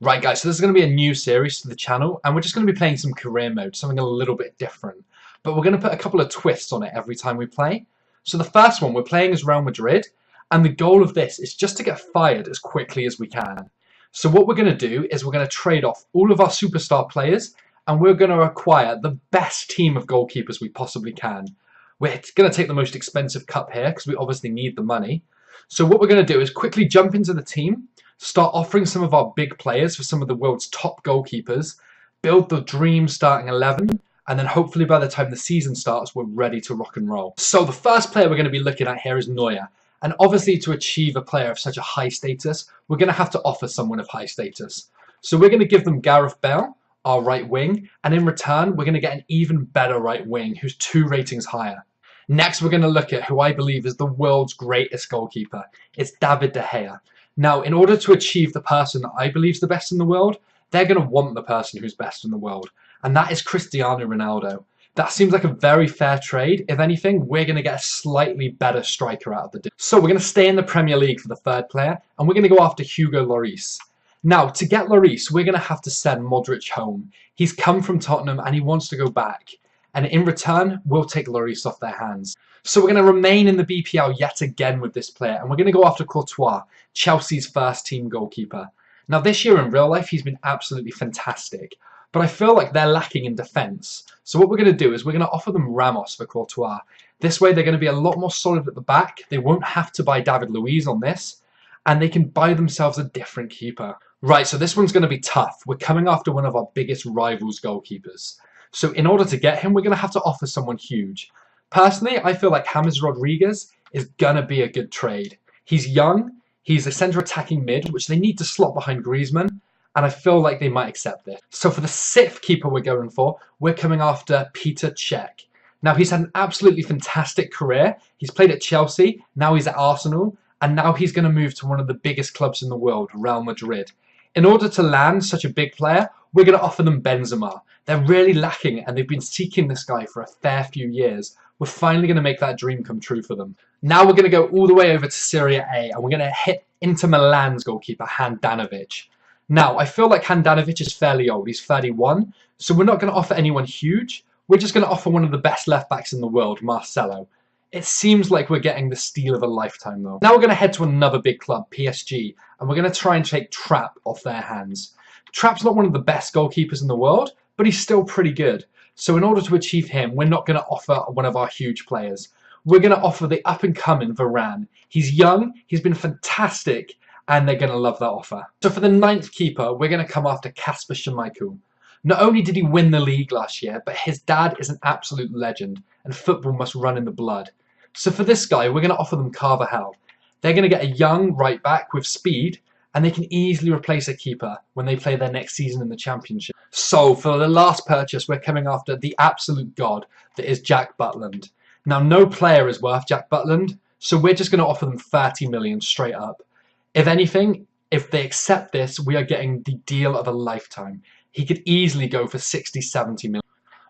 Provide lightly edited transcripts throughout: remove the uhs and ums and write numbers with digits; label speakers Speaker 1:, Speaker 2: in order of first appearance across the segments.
Speaker 1: Right guys, so this is going to be a new series to the channel and we're just going to be playing some career mode, something a little bit different. But we're going to put a couple of twists on it every time we play. So the first one, we're playing as Real Madrid, and the goal of this is just to get fired as quickly as we can. So what we're going to do is we're going to trade off all of our superstar players and we're going to acquire the best team of goalkeepers we possibly can. We're going to take the most expensive cup here because we obviously need the money. So what we're going to do is quickly jump into the team, start offering some of our big players for some of the world's top goalkeepers, build the dream starting 11, and then hopefully by the time the season starts, we're ready to rock and roll. So the first player we're going to be looking at here is Neuer. And obviously to achieve a player of such a high status, we're going to have to offer someone of high status. So we're going to give them Gareth Bale, our right wing, and in return, we're going to get an even better right wing who's 2 ratings higher. Next, we're going to look at who I believe is the world's greatest goalkeeper. It's David De Heya. Now, in order to achieve the person that I believe is the best in the world, they're going to want the person who's best in the world. And that is Cristiano Ronaldo. That seems like a very fair trade. If anything, we're going to get a slightly better striker out of the deal. So we're going to stay in the Premier League for the third player, and we're going to go after Hugo Lloris. Now, to get Lloris, we're going to have to send Modric home. He's come from Tottenham and he wants to go back. And in return, we'll take Lloris off their hands. So we're going to remain in the BPL yet again with this player, and we're going to go after Courtois, Chelsea's first team goalkeeper. Now this year in real life, he's been absolutely fantastic, but I feel like they're lacking in defence. So what we're going to do is we're going to offer them Ramos for Courtois. This way they're going to be a lot more solid at the back. They won't have to buy David Luiz on this, and they can buy themselves a different keeper. Right, so this one's going to be tough. We're coming after one of our biggest rivals goalkeepers. So in order to get him, we're going to have to offer someone huge. Personally, I feel like James Rodriguez is going to be a good trade. He's young, he's a centre attacking mid, which they need to slot behind Griezmann, and I feel like they might accept this. So for the 6th keeper we're going for, we're coming after Petr Cech. Now he's had an absolutely fantastic career. He's played at Chelsea, now he's at Arsenal, and now he's going to move to one of the biggest clubs in the world, Real Madrid. In order to land such a big player, we're going to offer them Benzema. They're really lacking and they've been seeking this guy for a fair few years. We're finally going to make that dream come true for them. Now we're going to go all the way over to Serie A and we're going to hit Inter Milan's goalkeeper, Handanovic. Now, I feel like Handanovic is fairly old. He's 31, so we're not going to offer anyone huge. We're just going to offer one of the best left-backs in the world, Marcelo. It seems like we're getting the steal of a lifetime, though. Now we're going to head to another big club, PSG, and we're going to try and take Trapp off their hands. Trapp's not one of the best goalkeepers in the world, but he's still pretty good. So in order to achieve him, we're not going to offer one of our huge players. We're going to offer the up-and-coming Varane. He's young, he's been fantastic, and they're going to love that offer. So for the 9th keeper, we're going to come after Kasper Schmeichel. Not only did he win the league last year, but his dad is an absolute legend, and football must run in the blood. So for this guy, we're going to offer them Carvajal. They're going to get a young right-back with speed, and they can easily replace a keeper when they play their next season in the Championship. So for the last purchase, we're coming after the absolute god that is Jack Butland. Now, no player is worth Jack Butland, so we're just going to offer them 30 million straight up. If anything, if they accept this, we are getting the deal of a lifetime. He could easily go for 60, 70 million.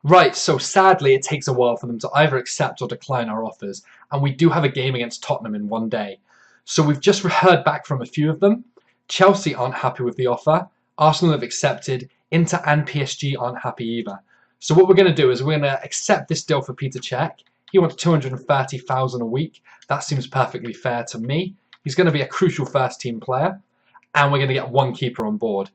Speaker 1: Right, so sadly, it takes a while for them to either accept or decline our offers, and we do have a game against Tottenham in one day. So we've just heard back from a few of them. Chelsea aren't happy with the offer. Arsenal have accepted. Inter and PSG aren't happy either. So what we're going to do is we're going to accept this deal for Petr Cech. He wants 230,000 a week. That seems perfectly fair to me. He's going to be a crucial first-team player, and we're going to get one keeper on board.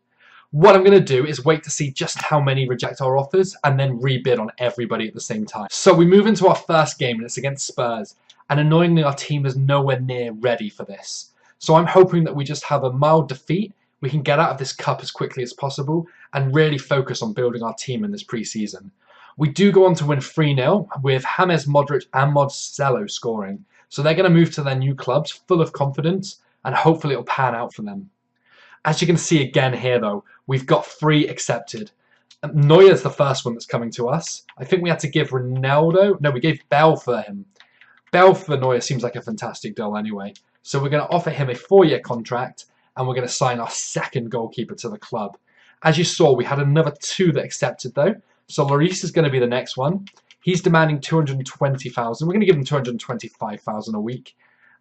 Speaker 1: What I'm going to do is wait to see just how many reject our offers and then rebid on everybody at the same time. So we move into our first game, and it's against Spurs. And annoyingly, our team is nowhere near ready for this. So I'm hoping that we just have a mild defeat, we can get out of this cup as quickly as possible, and really focus on building our team in this pre-season. We do go on to win 3-0 with James, Modric and Marcelo scoring. So they're going to move to their new clubs full of confidence, and hopefully it'll pan out for them. As you can see again here though, we've got 3 accepted. Neuer's the first one that's coming to us. I think we had to give Ronaldo, no, we gave Bell for him. Bell for Neuer seems like a fantastic deal anyway. So we're going to offer him a 4-year contract, and we're going to sign our 2nd goalkeeper to the club. As you saw, we had another 2 that accepted though. So Lloris is going to be the next one. He's demanding 220,000. We're going to give him 225,000 a week.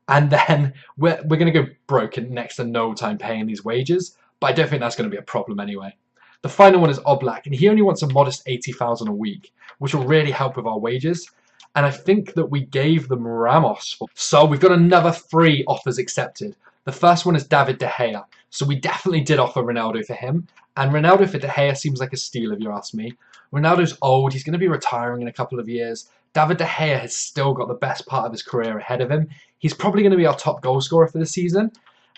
Speaker 1: And then we're going to go broke in next to no time paying these wages. but I don't think that's going to be a problem anyway. The final one is Oblak, and he only wants a modest 80,000 a week, which will really help with our wages. And I think that we gave them Ramos. So we've got another 3 offers accepted. The first one is David De Gea. So we definitely did offer Ronaldo for him. And Ronaldo for De Gea seems like a steal if you ask me. Ronaldo's old. He's going to be retiring in a couple of years. David De Gea has still got the best part of his career ahead of him. He's probably going to be our top goal scorer for the season.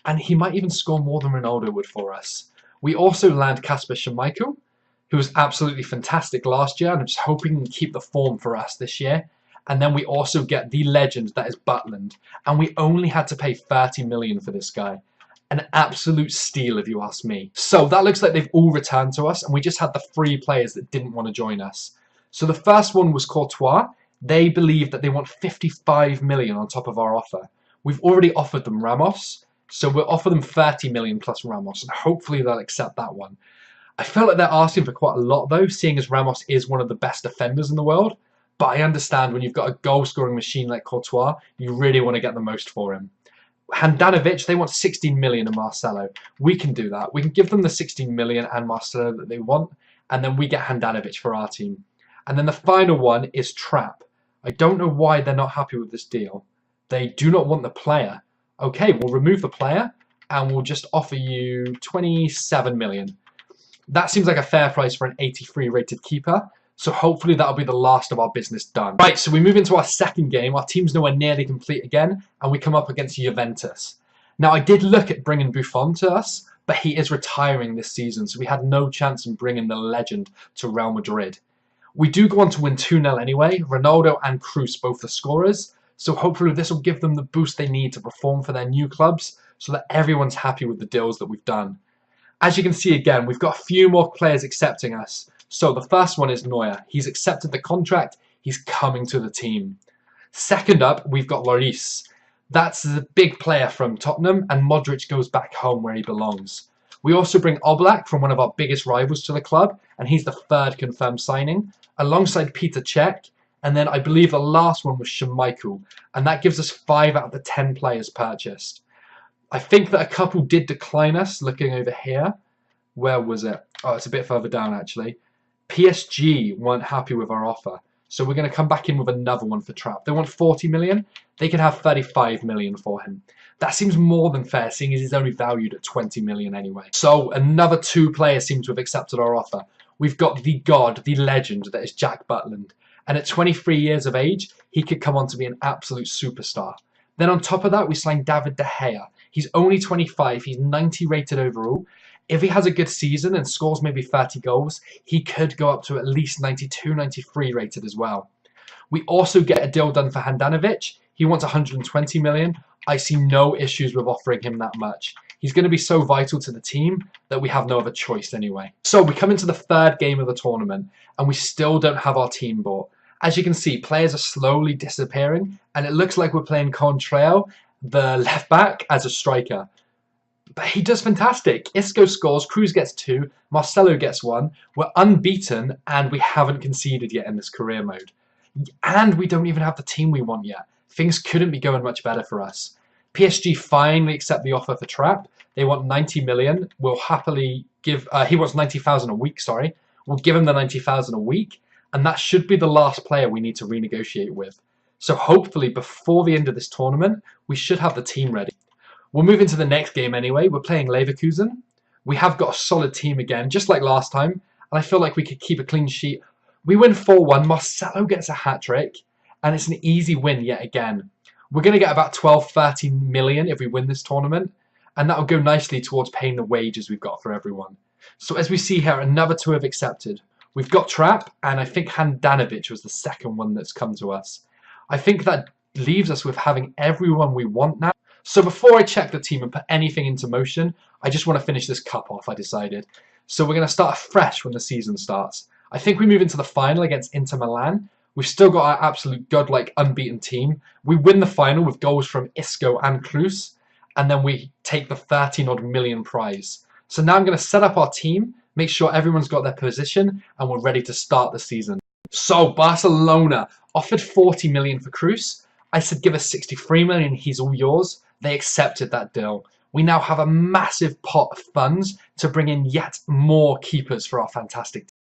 Speaker 1: And he might even score more than Ronaldo would for us. We also land Kasper Schmeichel, who was absolutely fantastic last year. And I'm just hoping he can keep the form for us this year. And then we also get the legend that is Butland. And we only had to pay 30 million for this guy. An absolute steal if you ask me. So that looks like they've all returned to us. And we just had the 3 players that didn't want to join us. So the first one was Courtois. They believe that they want 55 million on top of our offer. We've already offered them Ramos. So we'll offer them 30 million plus Ramos. And hopefully they'll accept that one. I feel like they're asking for quite a lot though, seeing as Ramos is one of the best defenders in the world. But I understand when you've got a goal-scoring machine like Courtois, you really want to get the most for him. Handanovic, they want 16 million and Marcelo. We can do that. We can give them the 16 million and Marcelo that they want, and then we get Handanovic for our team. And then the final one is Trapp. I don't know why they're not happy with this deal. They do not want the player. Okay, we'll remove the player, and we'll just offer you 27 million. That seems like a fair price for an 83 rated keeper. So hopefully that'll be the last of our business done. Right, so we move into our second game. Our team's nowhere nearly complete again, and we come up against Juventus. Now, I did look at bringing Buffon to us, but he is retiring this season, so we had no chance in bringing the legend to Real Madrid. We do go on to win 2-0 anyway. Ronaldo and Kroos both the scorers, so hopefully this will give them the boost they need to perform for their new clubs, so that everyone's happy with the deals that we've done. As you can see again, we've got a few more players accepting us. So the first one is Neuer. He's accepted the contract. He's coming to the team. Second up, we've got Lloris. That's the big player from Tottenham, and Modric goes back home where he belongs. We also bring Oblak from one of our biggest rivals to the club, and he's the 3rd confirmed signing, alongside Peter Cech, and then I believe the last one was Schmeichel, and that gives us 5 out of the 10 players purchased. I think that a couple did decline us, looking over here. Where was it? Oh, it's a bit further down actually. PSG weren't happy with our offer, so we're going to come back in with another one for Trapp. They want 40 million. They can have 35 million for him. That seems more than fair, seeing as he's only valued at 20 million anyway. So another 2 players seem to have accepted our offer. We've got the god, the legend that is Jack Butland. And at 23 years of age, he could come on to be an absolute superstar. Then on top of that, we signed David De Gea. He's only 25. He's 90 rated overall. If he has a good season and scores maybe 30 goals, he could go up to at least 92, 93 rated as well. We also get a deal done for Handanovic. He wants 120 million. I see no issues with offering him that much. He's going to be so vital to the team that we have no other choice anyway. So we come into the 3rd game of the tournament, and we still don't have our team bought. As you can see, players are slowly disappearing, and it looks like we're playing Contrail, the left back, as a striker. But he does fantastic. Isco scores, Kroos gets 2, Marcelo gets 1. We're unbeaten, and we haven't conceded yet in this career mode. And we don't even have the team we want yet. Things couldn't be going much better for us. PSG finally accept the offer for Trapp. They want 90 million. We'll happily give... he wants 90,000 a week, sorry. We'll give him the 90,000 a week. And that should be the last player we need to renegotiate with. So hopefully, before the end of this tournament, we should have the team ready. We'll move into the next game anyway. We're playing Leverkusen. We have got a solid team again, just like last time. And I feel like we could keep a clean sheet. We win 4-1. Marcelo gets a hat-trick. And it's an easy win yet again. We're going to get about 12, 13 million if we win this tournament. And that will go nicely towards paying the wages we've got for everyone. So as we see here, another 2 have accepted. We've got Trapp, and I think Handanovic was the second one that's come to us. I think that leaves us with having everyone we want now. So before I check the team and put anything into motion, I just want to finish this cup off, I decided. So we're going to start afresh when the season starts. I think we move into the final against Inter Milan. We've still got our absolute godlike unbeaten team. We win the final with goals from Isco and Kroos, and then we take the 13-odd million prize. So now I'm going to set up our team, make sure everyone's got their position, and we're ready to start the season. So Barcelona offered 40 million for Kroos. I said give us 63 million, he's all yours. They accepted that deal. we now have a massive pot of funds to bring in yet more keepers for our fantastic team.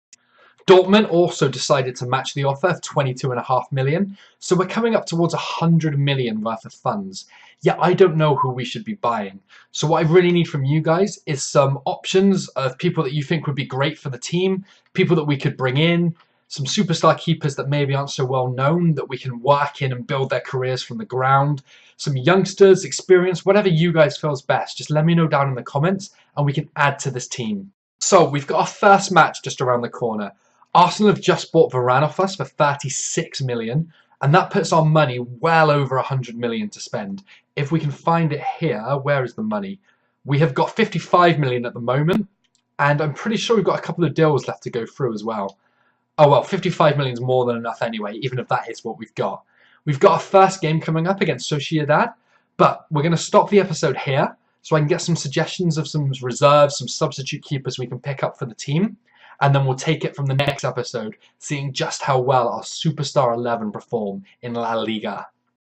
Speaker 1: Dortmund also decided to match the offer of 22.5 million, so we're coming up towards 100 million worth of funds. Yet I don't know who we should be buying. So what I really need from you guys is some options of people that you think would be great for the team, people that we could bring in, some superstar keepers that maybe aren't so well known that we can work in and build their careers from the ground, some youngsters, experience, whatever you guys feels best. Just let me know down in the comments and we can add to this team. So we've got our first match just around the corner. Arsenal have just bought Varane off us for 36 million, and that puts our money well over 100 million to spend. If we can find it here, where is the money? We have got 55 million at the moment, and I'm pretty sure we've got a couple of deals left to go through as well. Oh well, 55 million is more than enough anyway, even if that is what we've got. We've got our first game coming up against Sociedad, but we're going to stop the episode here so I can get some suggestions of some reserves, some substitute keepers we can pick up for the team. And then we'll take it from the next episode, seeing just how well our Superstar 11 perform in La Liga.